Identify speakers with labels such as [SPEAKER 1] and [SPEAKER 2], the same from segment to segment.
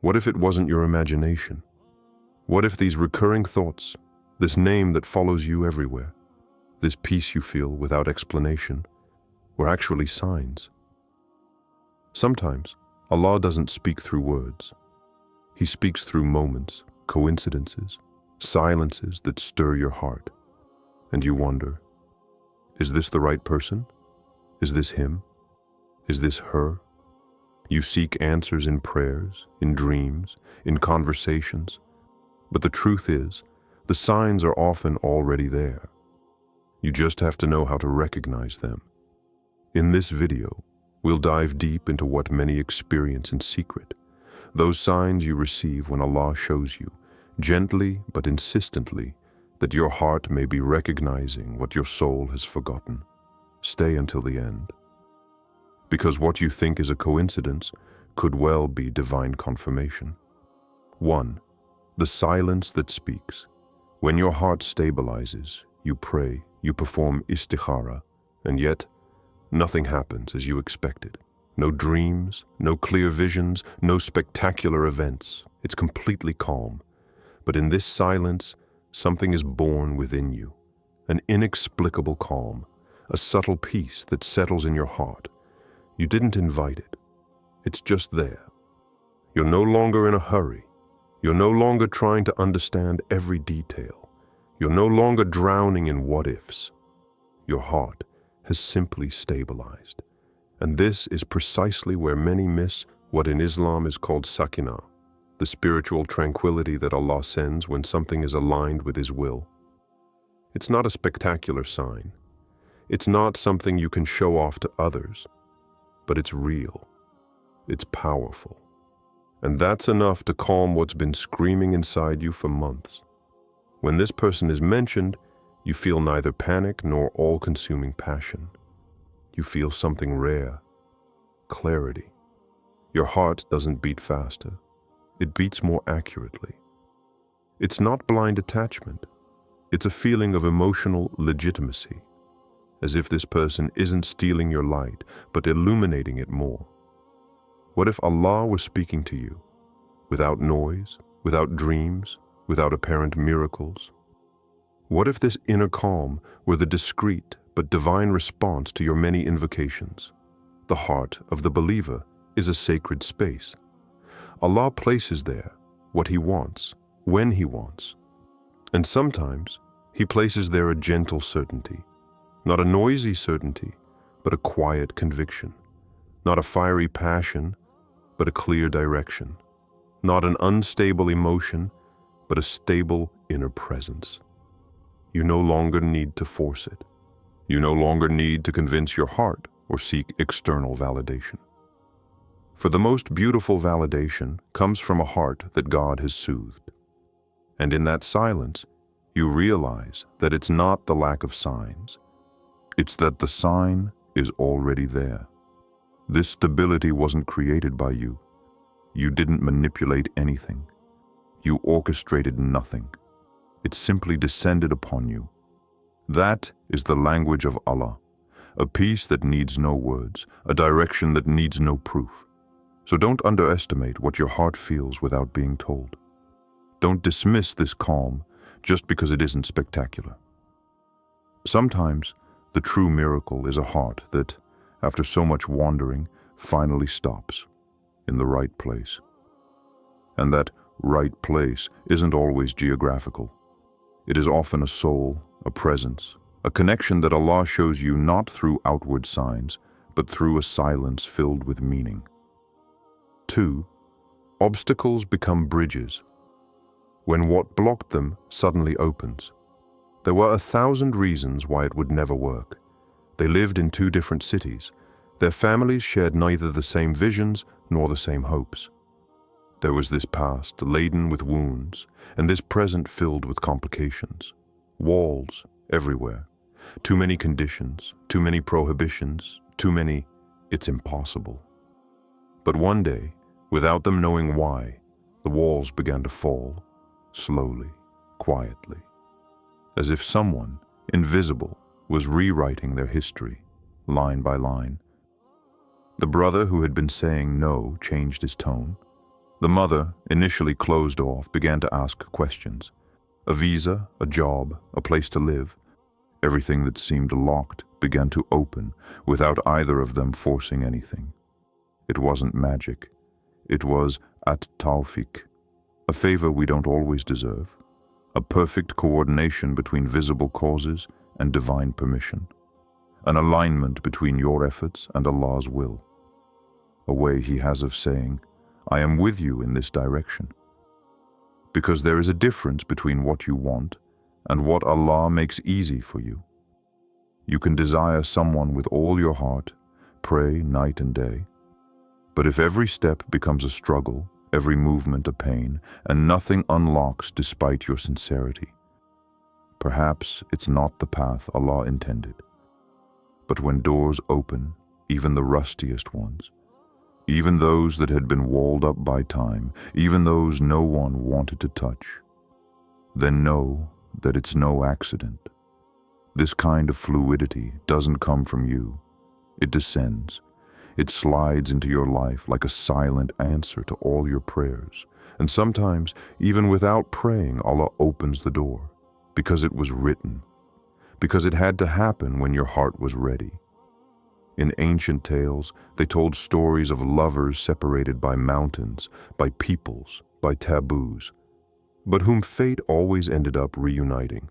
[SPEAKER 1] What if it wasn't your imagination? What if these recurring thoughts, this name that follows you everywhere, this peace you feel without explanation, were actually signs? Sometimes, Allah doesn't speak through words. He speaks through moments, coincidences, silences that stir your heart. And you wonder, is this the right person? Is this him? Is this her? You seek answers in prayers, in dreams, in conversations. But the truth is, the signs are often already there. You just have to know how to recognize them. In this video, we'll dive deep into what many experience in secret, those signs you receive when Allah shows you, gently but insistently, that your heart may be recognizing what your soul has forgotten. Stay until the end. Because what you think is a coincidence could well be divine confirmation. 1. The silence that speaks. When your heart stabilizes, you pray, you perform istikhara, and yet nothing happens as you expected. No dreams, no clear visions, no spectacular events. It's completely calm. But in this silence, something is born within you. An inexplicable calm, a subtle peace that settles in your heart. You didn't invite it. It's just there. You're no longer in a hurry. You're no longer trying to understand every detail. You're no longer drowning in what-ifs. Your heart has simply stabilized. And this is precisely where many miss what in Islam is called sakinah, the spiritual tranquility that Allah sends when something is aligned with His will. It's not a spectacular sign. It's not something you can show off to others, but it's real. It's powerful. And that's enough to calm what's been screaming inside you for months. When this person is mentioned, you feel neither panic nor all-consuming passion. You feel something rare, clarity. Your heart doesn't beat faster. It beats more accurately. It's not blind attachment. It's a feeling of emotional legitimacy, as if this person isn't stealing your light, but illuminating it more. What if Allah were speaking to you, without noise, without dreams, without apparent miracles? What if this inner calm were the discreet but divine response to your many invocations? The heart of the believer is a sacred space. Allah places there what He wants, when He wants. And sometimes He places there a gentle certainty, not a noisy certainty, but a quiet conviction, not a fiery passion, but a clear direction, not an unstable emotion, but a stable inner presence. You no longer need to force it. You no longer need to convince your heart or seek external validation. For the most beautiful validation comes from a heart that God has soothed. And in that silence, you realize that it's not the lack of signs. It's that the sign is already there. This stability wasn't created by you. You didn't manipulate anything. You orchestrated nothing. It simply descended upon you. That is the language of Allah, a peace that needs no words, a direction that needs no proof. So don't underestimate what your heart feels without being told. Don't dismiss this calm just because it isn't spectacular. Sometimes the true miracle is a heart that, after so much wandering, finally stops in the right place. And that right place isn't always geographical. It is often a soul, a presence, a connection that Allah shows you not through outward signs, but through a silence filled with meaning. 2. Obstacles become bridges. When what blocked them suddenly opens. There were 1,000 reasons why it would never work. They lived in 2 different cities. Their families shared neither the same visions nor the same hopes. There was this past laden with wounds, and this present filled with complications. Walls everywhere. Too many conditions, too many prohibitions, too many, it's impossible. But one day, without them knowing why, the walls began to fall, slowly, quietly, as if someone, invisible, was rewriting their history, line by line. The brother who had been saying no changed his tone. The mother, initially closed off, began to ask questions. A visa, a job, a place to live. Everything that seemed locked began to open without either of them forcing anything. It wasn't magic. It was at-tawfiq, a favor we don't always deserve, a perfect coordination between visible causes and divine permission, an alignment between your efforts and Allah's will, a way He has of saying, I am with you in this direction. Because there is a difference between what you want and what Allah makes easy for you. You can desire someone with all your heart, pray night and day, but if every step becomes a struggle, every movement a pain, and nothing unlocks despite your sincerity, perhaps it's not the path Allah intended. But when doors open, even the rustiest ones, even those that had been walled up by time, even those no one wanted to touch, then know that it's no accident. This kind of fluidity doesn't come from you. It descends. It slides into your life like a silent answer to all your prayers. And sometimes, even without praying, Allah opens the door, because it was written, because it had to happen when your heart was ready. In ancient tales, they told stories of lovers separated by mountains, by peoples, by taboos, but whom fate always ended up reuniting.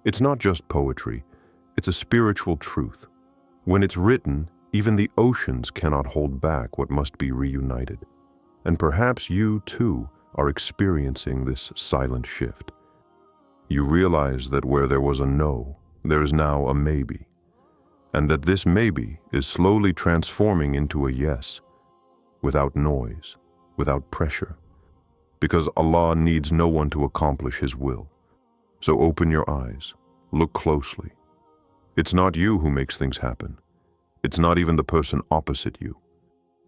[SPEAKER 1] It's not just poetry, it's a spiritual truth. When it's written, even the oceans cannot hold back what must be reunited. And perhaps you, too, are experiencing this silent shift. You realize that where there was a no, there is now a maybe, and that this maybe is slowly transforming into a yes, without noise, without pressure, because Allah needs no one to accomplish His will. So open your eyes, look closely. It's not you who makes things happen. It's not even the person opposite you.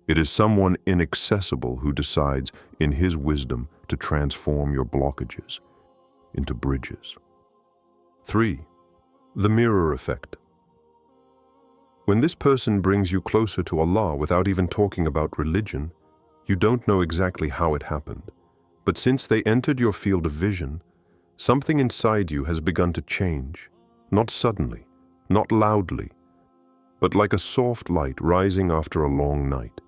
[SPEAKER 1] It is someone inaccessible who decides, in His wisdom, to transform your blockages into bridges. 3. The mirror effect. When this person brings you closer to Allah without even talking about religion, you don't know exactly how it happened. But since they entered your field of vision, something inside you has begun to change, not suddenly, not loudly, but like a soft light rising after a long night.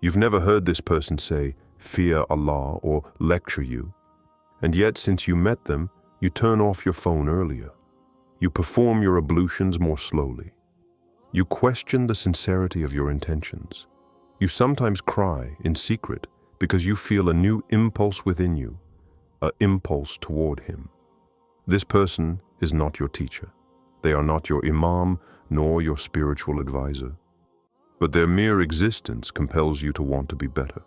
[SPEAKER 1] You've never heard this person say, "Fear Allah," or lecture you, and yet since you met them, you turn off your phone earlier. You perform your ablutions more slowly. You question the sincerity of your intentions. You sometimes cry in secret because you feel a new impulse within you, an impulse toward Him. This person is not your teacher. They are not your imam nor your spiritual advisor. But their mere existence compels you to want to be better.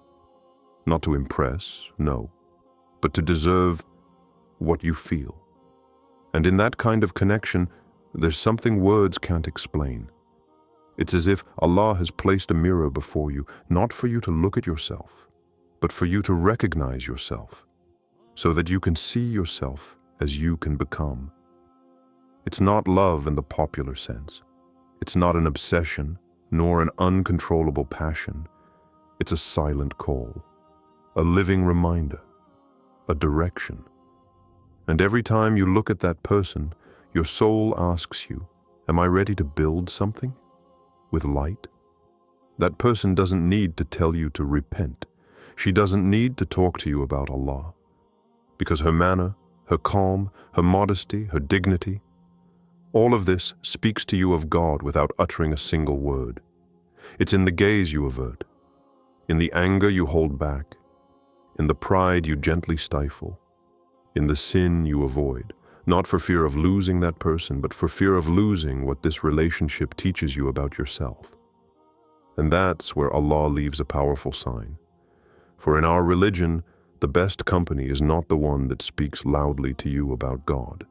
[SPEAKER 1] Not to impress, no, but to deserve what you feel. And in that kind of connection, there's something words can't explain. It's as if Allah has placed a mirror before you, not for you to look at yourself, but for you to recognize yourself, so that you can see yourself as you can become. It's not love in the popular sense. It's not an obsession, nor an uncontrollable passion. It's a silent call, a living reminder, a direction. And every time you look at that person, your soul asks you, am I ready to build something with light? That person doesn't need to tell you to repent. She doesn't need to talk to you about Allah, because her manner, her calm, her modesty, her dignity, all of this speaks to you of God without uttering a single word. It's in the gaze you avert, in the anger you hold back, in the pride you gently stifle, in the sin you avoid, not for fear of losing that person, but for fear of losing what this relationship teaches you about yourself. And that's where Allah leaves a powerful sign. For in our religion, the best company is not the one that speaks loudly to you about God.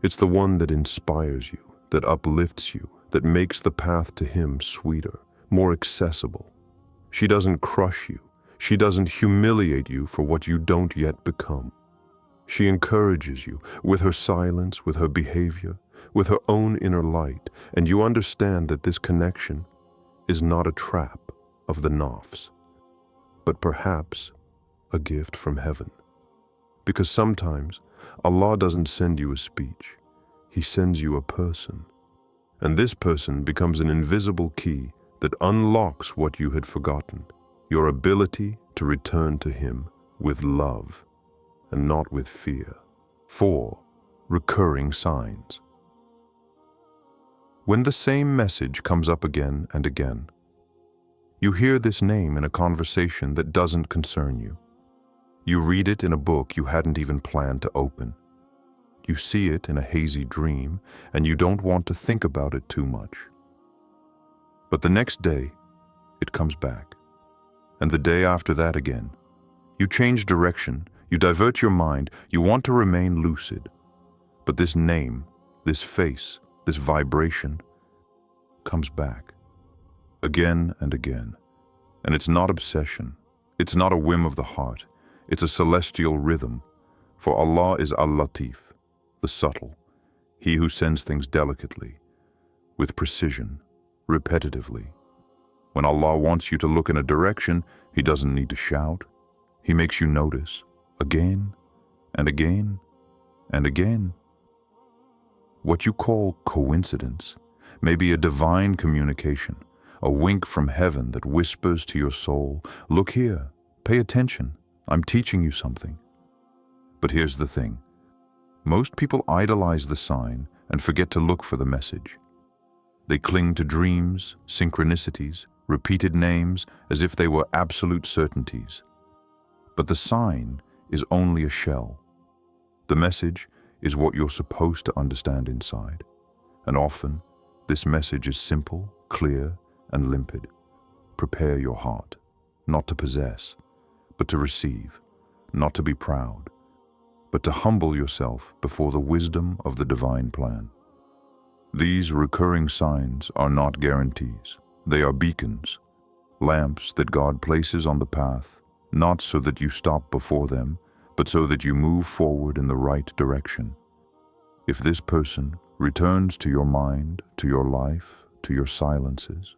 [SPEAKER 1] It's the one that inspires you, that uplifts you, that makes the path to Him sweeter, more accessible. She doesn't crush you. She doesn't humiliate you for what you don't yet become. She encourages you with her silence, with her behavior, with her own inner light, and you understand that this connection is not a trap of the nafs. but perhaps a gift from heaven. Because sometimes Allah doesn't send you a speech, He sends you a person. And this person becomes an invisible key that unlocks what you had forgotten, your ability to return to Him with love and not with fear. 4. Recurring signs. When the same message comes up again and again, you hear this name in a conversation that doesn't concern you. You read it in a book you hadn't even planned to open. You see it in a hazy dream, and you don't want to think about it too much. But the next day, it comes back. And the day after that again. You change direction, you divert your mind, you want to remain lucid. But this name, this face, this vibration comes back. Again and again. And it's not obsession. It's not a whim of the heart. It's a celestial rhythm. For Allah is Al-Latif, the subtle, He who sends things delicately, with precision, repetitively. When Allah wants you to look in a direction, He doesn't need to shout. He makes you notice, again and again and again. What you call coincidence may be a divine communication, a wink from heaven that whispers to your soul, look here, pay attention, I'm teaching you something. But here's the thing. Most people idolize the sign and forget to look for the message. They cling to dreams, synchronicities, repeated names as if they were absolute certainties. But the sign is only a shell. The message is what you're supposed to understand inside. And often, this message is simple, clear, and limpid. Prepare your heart, not to possess, but to receive, not to be proud, but to humble yourself before the wisdom of the divine plan. These recurring signs are not guarantees. They are beacons, lamps that God places on the path, not so that you stop before them, but so that you move forward in the right direction. If this person returns to your mind, to your life, to your silences,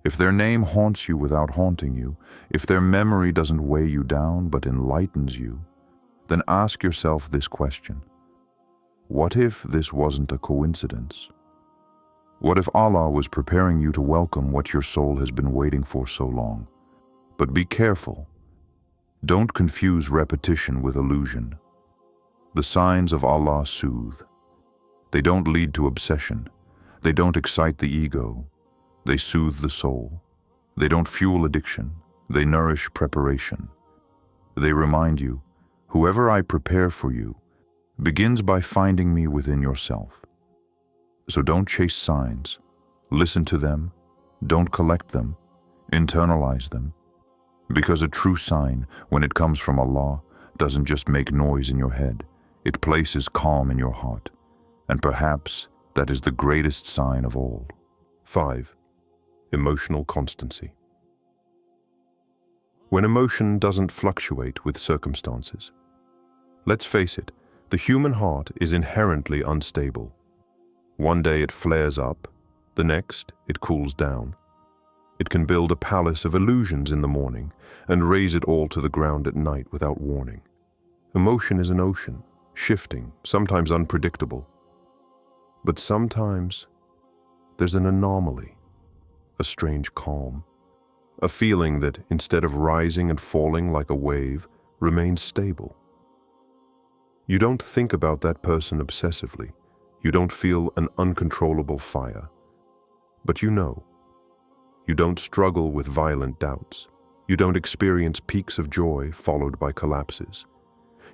[SPEAKER 1] if their name haunts you without haunting you, if their memory doesn't weigh you down but enlightens you, then ask yourself this question. What if this wasn't a coincidence? What if Allah was preparing you to welcome what your soul has been waiting for so long? But be careful. Don't confuse repetition with illusion. The signs of Allah soothe. They don't lead to obsession. They don't excite the ego. They soothe the soul. They don't fuel addiction. They nourish preparation. They remind you, whoever I prepare for you begins by finding me within yourself. So don't chase signs. Listen to them. Don't collect them. Internalize them. Because a true sign, when it comes from Allah, doesn't just make noise in your head. It places calm in your heart. And perhaps that is the greatest sign of all. 5. Emotional constancy. When emotion doesn't fluctuate with circumstances. Let's face it, the human heart is inherently unstable. One day it flares up, the next it cools down. It can build a palace of illusions in the morning and raise it all to the ground at night without warning. Emotion is an ocean, shifting, sometimes unpredictable. But sometimes there's an anomaly, a strange calm, a feeling that instead of rising and falling like a wave, remains stable. You don't think about that person obsessively. You don't feel an uncontrollable fire. But you know. You don't struggle with violent doubts. You don't experience peaks of joy followed by collapses.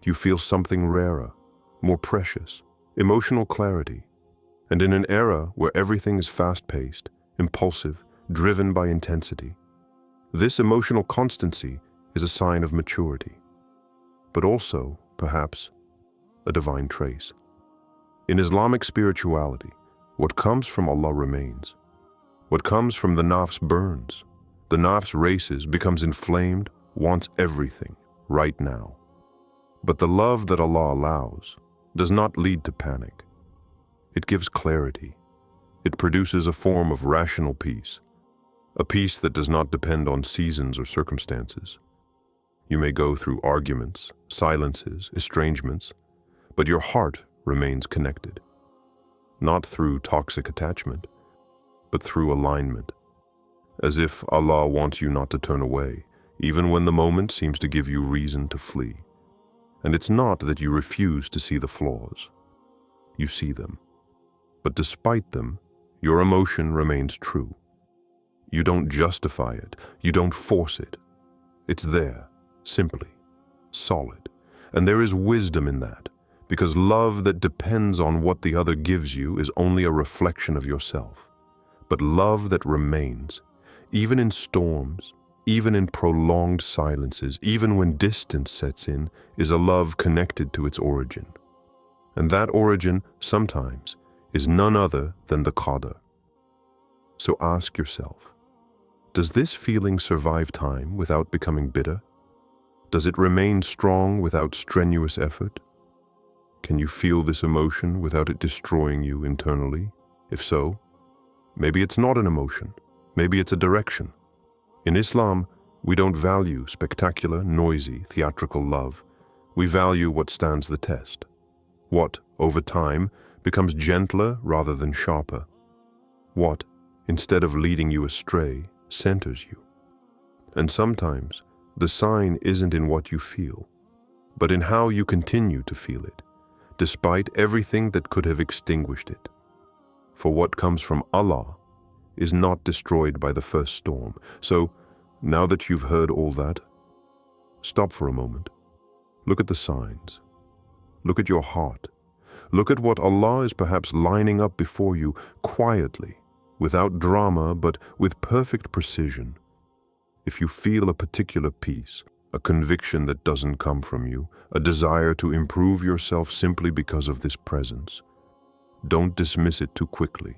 [SPEAKER 1] You feel something rarer, more precious, emotional clarity. And in an era where everything is fast-paced, impulsive, driven by intensity, this emotional constancy is a sign of maturity, but also, perhaps, a divine trace. In Islamic spirituality, what comes from Allah remains. What comes from the nafs burns. The nafs races, becomes inflamed, wants everything, right now. But the love that Allah allows does not lead to panic. It gives clarity. It produces a form of rational peace, a peace that does not depend on seasons or circumstances, You may go through arguments, silences, estrangements, but your heart remains connected. Not through toxic attachment, but through alignment. As if Allah wants you not to turn away, even when the moment seems to give you reason to flee. And it's not that you refuse to see the flaws. You see them. But despite them, your emotion remains true. You don't justify it. You don't force it. It's there, simply, solid. And there is wisdom in that, because love that depends on what the other gives you is only a reflection of yourself. But love that remains, even in storms, even in prolonged silences, even when distance sets in, is a love connected to its origin. And that origin, sometimes, is none other than the qadr. So ask yourself, does this feeling survive time without becoming bitter? Does it remain strong without strenuous effort? Can you feel this emotion without it destroying you internally? If so, maybe it's not an emotion. Maybe it's a direction. In Islam, we don't value spectacular, noisy, theatrical love. We value what stands the test. What, over time, becomes gentler rather than sharper. What, instead of leading you astray, centers you. And sometimes, the sign isn't in what you feel, but in how you continue to feel it, despite everything that could have extinguished it. For what comes from Allah is not destroyed by the first storm. So, now that you've heard all that, stop for a moment. Look at the signs. Look at your heart. Look at what Allah is perhaps lining up before you quietly, without drama, but with perfect precision. If you feel a particular peace, a conviction that doesn't come from you, a desire to improve yourself simply because of this presence, don't dismiss it too quickly.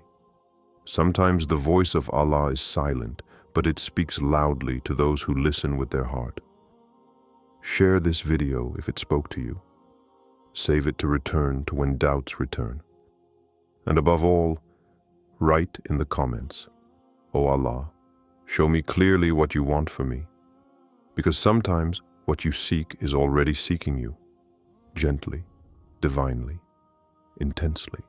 [SPEAKER 1] Sometimes the voice of Allah is silent, but it speaks loudly to those who listen with their heart. Share this video if it spoke to you. Save it to return to when doubts return. And above all, write in the comments, "O Allah, show me clearly what you want for me." Because sometimes what you seek is already seeking you, gently, divinely, intensely.